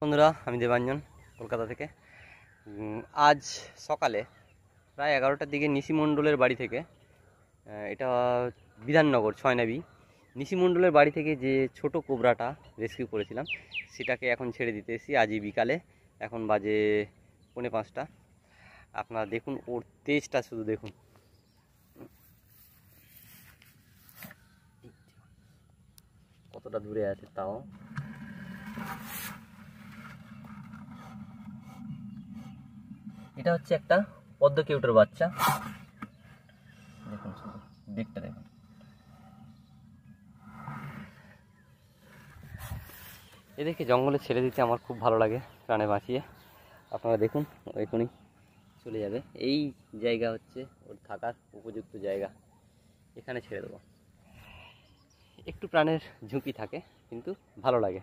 বন্ধুরা, আমি দেবাঞ্জন কলকাতা থেকে। আজ সকালে প্রায় 11টার দিকে নিশি মণ্ডলের বাড়ি থেকে, এটা বিধাননগর 6 নাবি, নিশি মণ্ডলের বাড়ি থেকে যে ছোট কোবরাটা রেস্কিউ করেছিলাম সেটাকে এখন ছেড়ে দিতে এসেছি আজই বিকালে। এখন বাজে 4:45। আপনারা দেখুন ওর তেজটা, শুধু দেখুন কতটা দূরে আছে তাও। এটা হচ্ছে একটা পদ্মকেউটের বাচ্চা, দেখুন শুধু দিকটা দেখুন। এদেরকে জঙ্গলে ছেড়ে দিতে আমার খুব ভালো লাগে, প্রাণে বাঁচিয়ে। আপনারা দেখুন এখনই চলে যাবে। এই জায়গা হচ্ছে ওর থাকার উপযুক্ত জায়গা, এখানে ছেড়ে দেবো। একটু প্রাণের ঝুঁকি থাকে কিন্তু ভালো লাগে।